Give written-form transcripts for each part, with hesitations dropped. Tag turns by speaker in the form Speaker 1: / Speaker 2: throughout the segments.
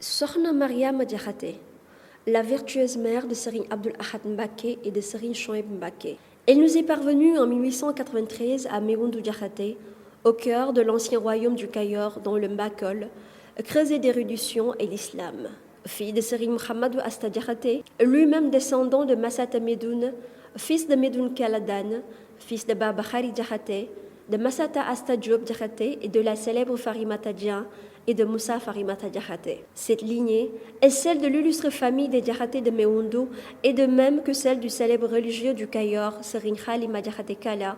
Speaker 1: Sokhna Mariama Diakhaté, la vertueuse mère de Serigne Abdoul Ahad Mbacké et de Serigne Chouaïb Mbacké. Elle nous est parvenue en 1893 à Mewoundou Diakhaté, au cœur de l'ancien royaume du Cayor, dans le Mbakol, creusé d'érudition et l'islam. Fille de Serigne Mohamedou Asta Diakhaté, lui-même descendant de Massata Medoun, fils de Medoun Kaladan, fils de Baba Khari Diakhaté, de Massata Asta Diop Diakhaté et de la célèbre Farimata Dia et de Moussa Farimata Diakhaté. Cette lignée est celle de l'illustre famille des Diakhaté de Mewoundou et de même que celle du célèbre religieux du Cayor, Serigne Khalima Diakhaté Kala,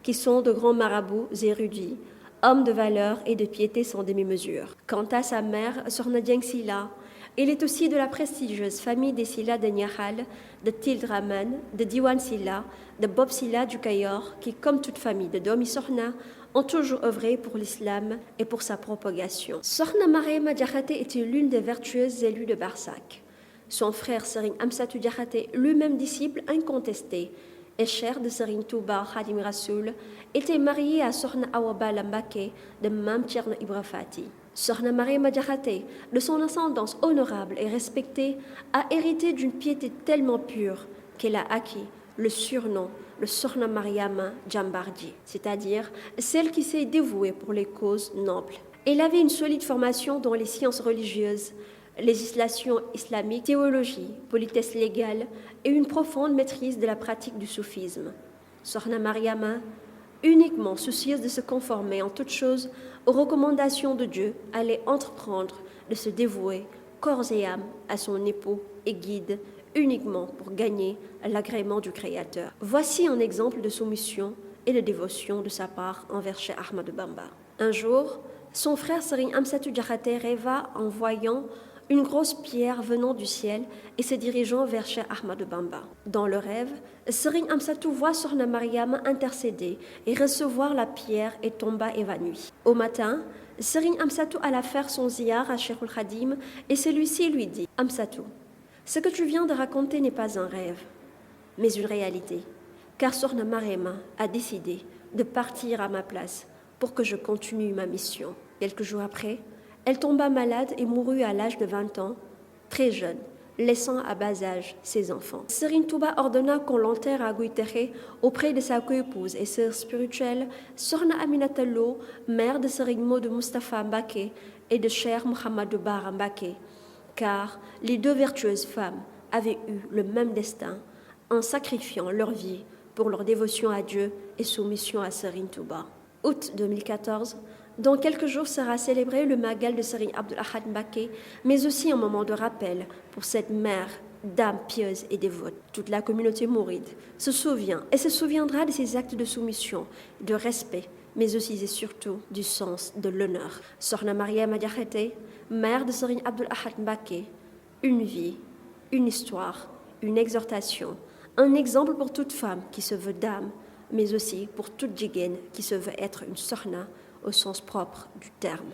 Speaker 1: qui sont de grands marabouts érudits, hommes de valeur et de piété sans demi-mesure. Quant à sa mère, Sokhna Dieng Sylla, elle est aussi de la prestigieuse famille des Sylla de Niakhal, de Tildraman, de Diwan Sylla, de Bob Sylla du Cayor, qui, comme toute famille de Domi Sokhna, ont toujours œuvré pour l'islam et pour sa propagation. Sokhna Mariama Diakhaté était l'une des vertueuses élues de Barsak. Son frère Serigne Amsatou Diakhaté, lui-même disciple incontesté et cher de Serigne Touba Khadim Rasoul, était marié à Sokhna Awa Balla Mbacké de Mame Thierno Ibra Fati. Sokhna Mariama Diakhaté, de son ascendance honorable et respectée, a hérité d'une piété tellement pure qu'elle a acquis le surnom le Sokhna Mariama Djambardi, c'est-à-dire celle qui s'est dévouée pour les causes nobles. Elle avait une solide formation dans les sciences religieuses, législation islamique, théologie, politesse légale et une profonde maîtrise de la pratique du soufisme. Sokhna Mariama, uniquement soucieuse de se conformer en toutes choses aux recommandations de Dieu, allait entreprendre de se dévouer corps et âme à son époux et guide uniquement pour gagner l'agrément du Créateur. Voici un exemple de soumission et de dévotion de sa part envers Cheikh Ahmadou Bamba. Un jour, son frère Serigne Amsatou Diakhaté rêva en voyant une grosse pierre venant du ciel et se dirigeant vers Cheikh Ahmadou Bamba. Dans le rêve, Serigne Amsatou voit Sokhna Mariama intercéder et recevoir la pierre et tomba évanoui. Au matin, Serigne Amsatou alla faire son ziyar à Cheikhul Khadim et celui-ci lui dit « Amsatou, ce que tu viens de raconter n'est pas un rêve, mais une réalité, car Sokhna Mariama a décidé de partir à ma place pour que je continue ma mission. » Quelques jours après, elle tomba malade et mourut à l'âge de 20 ans, très jeune, laissant à bas âge ses enfants. Serigne Touba ordonna qu'on l'enterre à Guitéré auprès de sa coépouse et sœur spirituelle, Sokhna Aminata Lo, mère de Serigne Modou Moustapha Mbacké et de Cheikh Mouhamadou Bara Mbacké, car les deux vertueuses femmes avaient eu le même destin en sacrifiant leur vie pour leur dévotion à Dieu et soumission à Serigne Touba. Août 2014, dans quelques jours sera célébré le Magal de Serigne Abdoul Ahad Mbacké, mais aussi un moment de rappel pour cette mère, dame pieuse et dévote. Toute la communauté mouride se souvient et se souviendra de ses actes de soumission, de respect, mais aussi et surtout du sens de l'honneur. Sokhna Mariama Diakhaté, mère de Serigne Abdoul Ahad Mbacké, une vie, une histoire, une exhortation, un exemple pour toute femme qui se veut dame, mais aussi pour toute jigéen qui se veut être une sokhna au sens propre du terme.